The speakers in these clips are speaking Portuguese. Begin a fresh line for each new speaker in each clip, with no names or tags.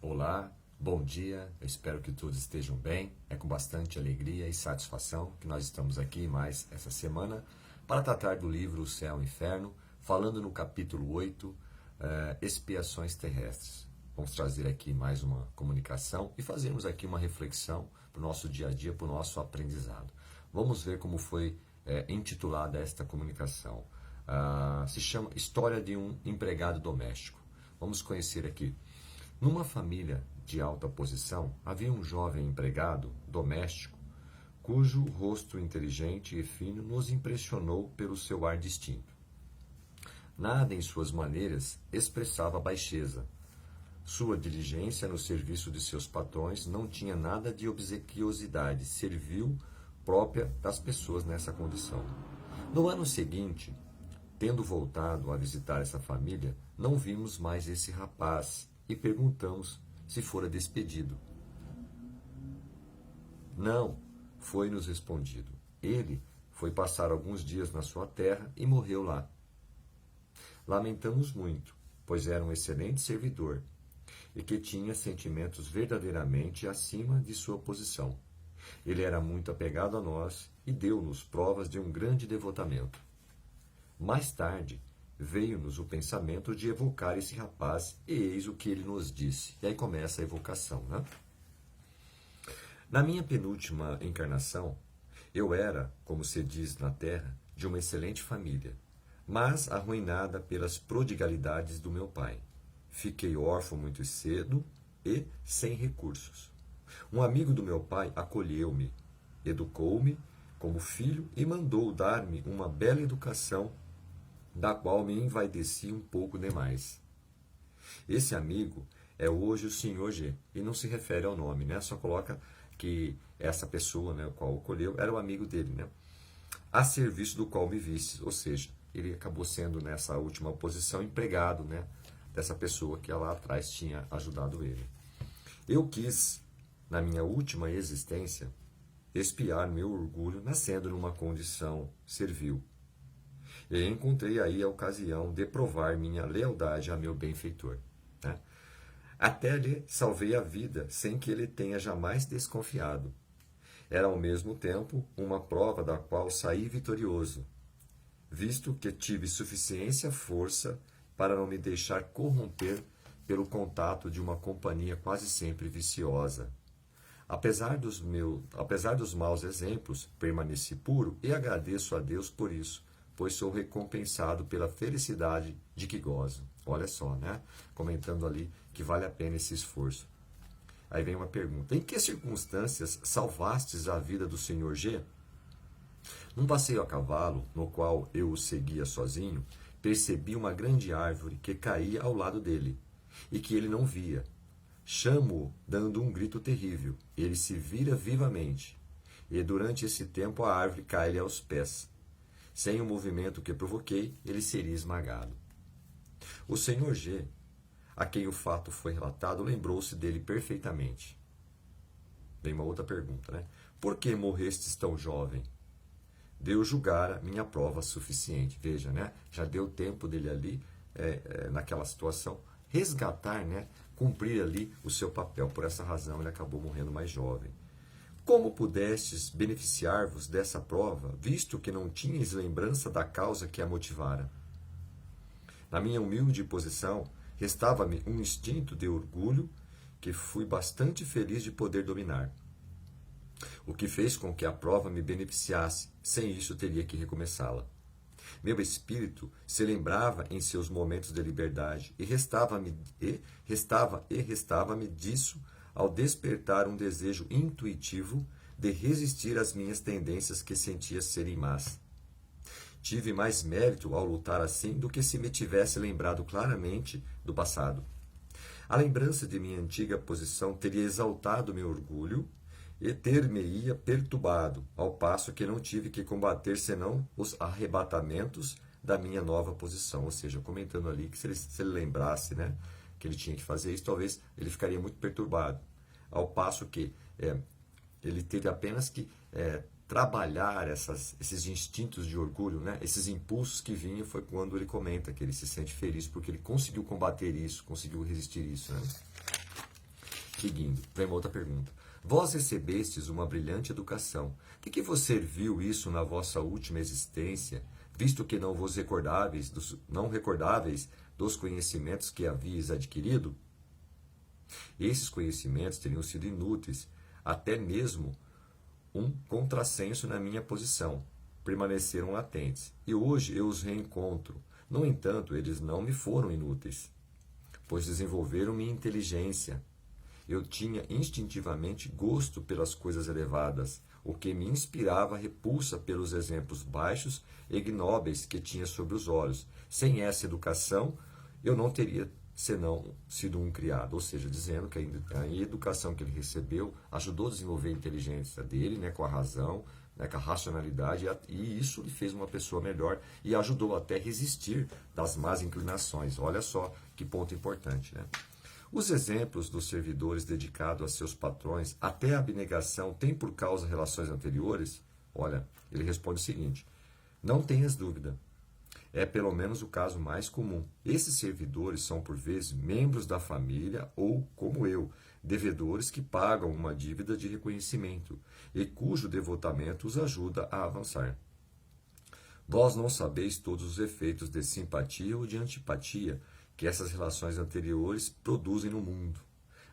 Olá, bom dia, eu espero que todos estejam bem. É com bastante alegria e satisfação que nós estamos aqui mais essa semana para tratar do livro O Céu e o Inferno, falando no capítulo 8, Expiações Terrestres. Vamos trazer aqui mais uma comunicação e fazermos aqui uma reflexão para o nosso dia a dia, para o nosso aprendizado. Vamos ver como foi intitulada esta comunicação. Se chama História de um Empregado Doméstico. Vamos conhecer aqui. Numa família de alta posição, havia um jovem empregado doméstico cujo rosto inteligente e fino nos impressionou pelo seu ar distinto. Nada em suas maneiras expressava baixeza. Sua diligência no serviço de seus patrões não tinha nada de obsequiosidade, servil própria das pessoas nessa condição. No ano seguinte, tendo voltado a visitar essa família, não vimos mais esse rapaz e perguntamos se fora despedido. Não, foi-nos respondido. Ele foi passar alguns dias na sua terra e morreu lá. Lamentamos muito, pois era um excelente servidor e que tinha sentimentos verdadeiramente acima de sua posição. Ele era muito apegado a nós e deu-nos provas de um grande devotamento. Mais tarde, veio-nos o pensamento de evocar esse rapaz, e eis o que ele nos disse. E aí começa a evocação, né? Na minha penúltima encarnação, eu era, como se diz na terra, de uma excelente família, mas arruinada pelas prodigalidades do meu pai. Fiquei órfão muito cedo e sem recursos. Um amigo do meu pai acolheu-me, educou-me como filho e mandou dar-me uma bela educação, da qual me envaideci um pouco demais. Esse amigo é hoje o Sr. G, e não se refere ao nome, né? Só coloca que essa pessoa, né, o qual o colheu, era o amigo dele, né? A serviço do qual me viste, ou seja, ele acabou sendo nessa última posição empregado, né, dessa pessoa que lá atrás tinha ajudado ele. Eu quis, na minha última existência, expiar meu orgulho nascendo numa condição servil. E encontrei aí a ocasião de provar minha lealdade a meu benfeitor. Né? Até lhe salvei a vida, sem que ele tenha jamais desconfiado. Era ao mesmo tempo uma prova da qual saí vitorioso, visto que tive suficiência força para não me deixar corromper pelo contato de uma companhia quase sempre viciosa. Apesar dos maus exemplos, permaneci puro e agradeço a Deus por isso, pois sou recompensado pela felicidade de que gozo. Olha só, né? Comentando ali que vale a pena esse esforço. Aí vem uma pergunta. Em que circunstâncias salvastes a vida do Sr. G? Num passeio a cavalo, no qual eu o seguia sozinho, percebi uma grande árvore que caía ao lado dele, e que ele não via. Chamo-o, dando um grito terrível. Ele se vira vivamente, e durante esse tempo a árvore cai-lhe aos pés. Sem o movimento que provoquei, ele seria esmagado. O Sr. G, a quem o fato foi relatado, lembrou-se dele perfeitamente. Vem uma outra pergunta, né? Por que morrestes tão jovem? Deus julgara minha prova suficiente. Veja, né? Já deu tempo dele ali, naquela situação, resgatar, né? Cumprir ali o seu papel. Por essa razão, ele acabou morrendo mais jovem. Como pudestes beneficiar-vos dessa prova, visto que não tinhas lembrança da causa que a motivara? Na minha humilde posição, restava-me um instinto de orgulho que fui bastante feliz de poder dominar. O que fez com que a prova me beneficiasse, sem isso teria que recomeçá-la. Meu espírito se lembrava em seus momentos de liberdade e restava-me disso ao despertar um desejo intuitivo de resistir às minhas tendências que sentia serem más. Tive mais mérito ao lutar assim do que se me tivesse lembrado claramente do passado. A lembrança de minha antiga posição teria exaltado meu orgulho e ter-me-ia perturbado, ao passo que não tive que combater senão os arrebatamentos da minha nova posição. Ou seja, comentando ali que se ele lembrasse, né, que ele tinha que fazer isso, talvez ele ficaria muito perturbado. Ao passo que ele teve apenas que trabalhar esses instintos de orgulho, né? Esses impulsos que vinham, foi quando ele comenta que ele se sente feliz porque ele conseguiu combater isso, conseguiu resistir isso, né? Seguindo, vem uma outra pergunta. Vós recebestes uma brilhante educação. De que vos serviu isso na vossa última existência, visto que não recordáveis dos conhecimentos que havíeis adquirido? Esses conhecimentos teriam sido inúteis, até mesmo um contrassenso na minha posição. Permaneceram latentes, e hoje eu os reencontro. No entanto, eles não me foram inúteis, pois desenvolveram minha inteligência. Eu tinha instintivamente gosto pelas coisas elevadas, o que me inspirava repulsa pelos exemplos baixos e ignóbeis que tinha sobre os olhos. Sem essa educação, eu não teria senão sido um criado. Ou seja, dizendo que a educação que ele recebeu ajudou a desenvolver a inteligência dele, né, com a razão, né, com a racionalidade, e isso lhe fez uma pessoa melhor e ajudou até a resistir das más inclinações. Olha só que ponto importante, né? Os exemplos dos servidores dedicados a seus patrões, até a abnegação, têm por causa relações anteriores? Olha, ele responde o seguinte: não tenhas dúvida. É pelo menos o caso mais comum. Esses servidores são, por vezes, membros da família ou, como eu, devedores que pagam uma dívida de reconhecimento e cujo devotamento os ajuda a avançar. Vós não sabeis todos os efeitos de simpatia ou de antipatia que essas relações anteriores produzem no mundo.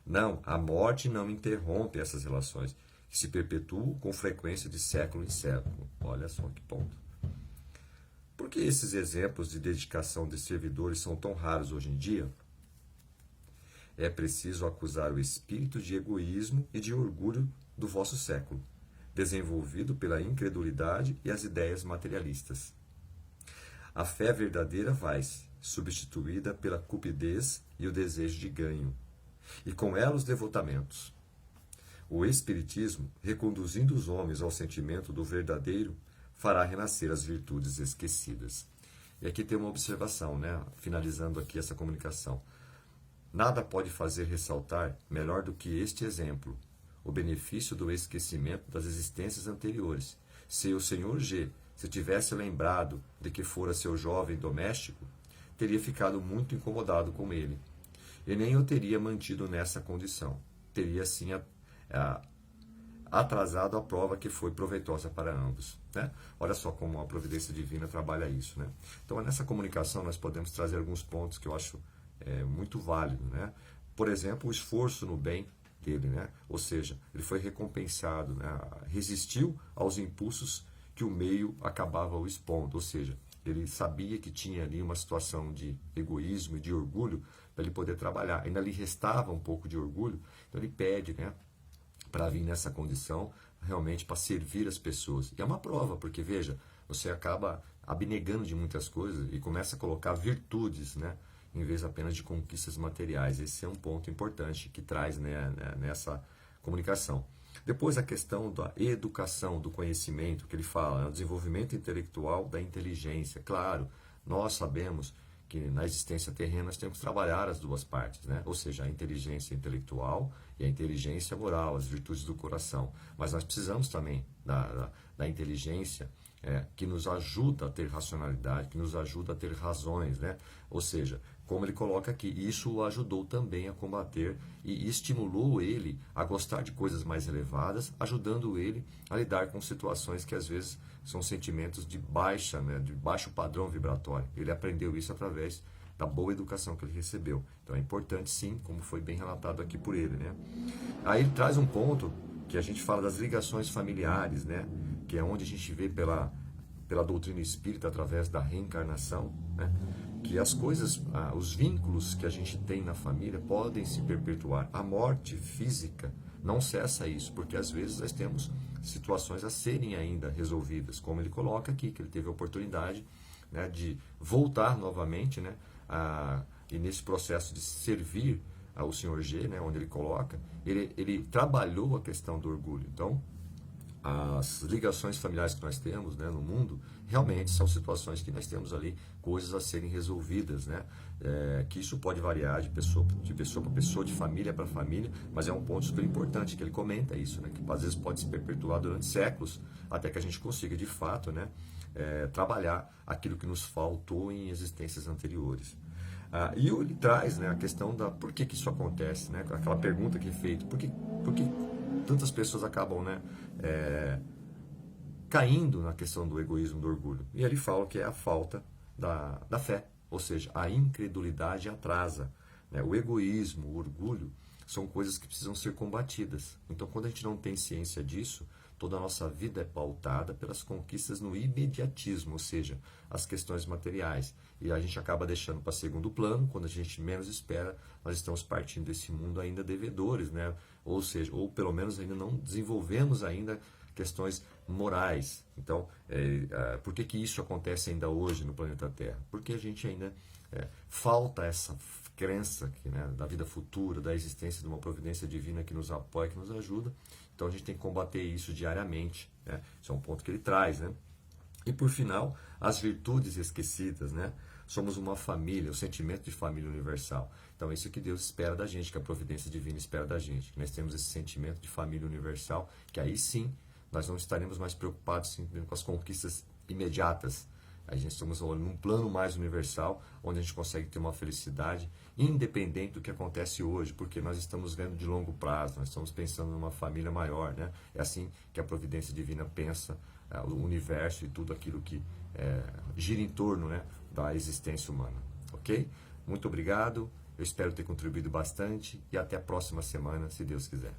Não, a morte não interrompe essas relações, que se perpetuam com frequência de século em século. Olha só que ponto. Por que esses exemplos de dedicação de servidores são tão raros hoje em dia? É preciso acusar o espírito de egoísmo e de orgulho do vosso século, desenvolvido pela incredulidade e as ideias materialistas. A fé verdadeira vai-se, substituída pela cupidez e o desejo de ganho, e com ela os devotamentos. O Espiritismo, reconduzindo os homens ao sentimento do verdadeiro, fará renascer as virtudes esquecidas. E aqui tem uma observação, né? Finalizando aqui essa comunicação. Nada pode fazer ressaltar melhor do que este exemplo, o benefício do esquecimento das existências anteriores. Se o Sr. G se tivesse lembrado de que fora seu jovem doméstico, teria ficado muito incomodado com ele, e nem o teria mantido nessa condição. Teria, assim, atrasado a prova que foi proveitosa para ambos. Né? Olha só como a providência divina trabalha isso. Né? Então, nessa comunicação, nós podemos trazer alguns pontos que eu acho muito válido. Né? Por exemplo, o esforço no bem dele, né? Ou seja, ele foi recompensado, né? Resistiu aos impulsos que o meio acabava o expondo, ou seja, ele sabia que tinha ali uma situação de egoísmo e de orgulho para ele poder trabalhar. Ainda lhe restava um pouco de orgulho, então ele pede, né, para vir nessa condição realmente para servir as pessoas. E é uma prova, porque veja, você acaba abnegando de muitas coisas e começa a colocar virtudes, né, em vez apenas de conquistas materiais. Esse é um ponto importante que traz, né, nessa comunicação. Depois a questão da educação, do conhecimento, que ele fala, né, o desenvolvimento intelectual da inteligência. Claro, nós sabemos que na existência terrena nós temos que trabalhar as duas partes, né? Ou seja, a inteligência intelectual e a inteligência moral, as virtudes do coração. Mas nós precisamos também da inteligência que nos ajuda a ter racionalidade, que nos ajuda a ter razões, né? Ou seja, como ele coloca aqui, isso o ajudou também a combater e estimulou ele a gostar de coisas mais elevadas, ajudando ele a lidar com situações que às vezes são sentimentos de baixa, né, de baixo padrão vibratório. Ele aprendeu isso através da boa educação que ele recebeu. Então é importante sim, como foi bem relatado aqui por ele, né? Aí ele traz um ponto que a gente fala das ligações familiares, né? Que é onde a gente vê pela doutrina espírita, através da reencarnação, né? Que as coisas, os vínculos que a gente tem na família podem se perpetuar. A morte física não cessa isso, porque às vezes nós temos situações a serem ainda resolvidas, como ele coloca aqui, que ele teve a oportunidade, né, de voltar novamente, né, e nesse processo de servir ao Sr. G, né, onde ele coloca, ele trabalhou a questão do orgulho. Então, as ligações familiares que nós temos, né, no mundo, realmente são situações que nós temos ali, coisas a serem resolvidas, né? Que isso pode variar de pessoa para pessoa, de família para família, mas é um ponto super importante que ele comenta isso, né? Que às vezes pode se perpetuar durante séculos, até que a gente consiga de fato, né, trabalhar aquilo que nos faltou em existências anteriores. E ele traz, né, a questão da por que isso acontece, né? Aquela pergunta que é feita, por que tantas pessoas acabam, né, caindo na questão do egoísmo, do orgulho. E ele fala que é a falta da fé, ou seja, a incredulidade atrasa. Né? O egoísmo, o orgulho, são coisas que precisam ser combatidas. Então, quando a gente não tem ciência disso, toda a nossa vida é pautada pelas conquistas no imediatismo, ou seja, as questões materiais. E a gente acaba deixando para segundo plano, quando a gente menos espera, nós estamos partindo desse mundo ainda devedores, né? Ou seja, ou pelo menos ainda não desenvolvemos ainda questões morais. Então, por que isso acontece ainda hoje no planeta Terra? Porque a gente ainda falta essa crença que, né, da vida futura, da existência de uma providência divina que nos apoia, que nos ajuda. Então a gente tem que combater isso diariamente. Né? Isso é um ponto que ele traz. Né? E por final, as virtudes esquecidas. Né? Somos uma família, o sentimento de família universal. Então é isso que Deus espera da gente, que a providência divina espera da gente. Que nós temos esse sentimento de família universal, que aí sim nós não estaremos mais preocupados com as conquistas imediatas. A gente estamos num plano mais universal, onde a gente consegue ter uma felicidade independente do que acontece hoje, porque nós estamos vendo de longo prazo, nós estamos pensando numa família maior, né? É assim que a providência divina pensa o universo e tudo aquilo que gira em torno, né, da existência humana, ok? Muito obrigado, eu espero ter contribuído bastante e até a próxima semana, se Deus quiser.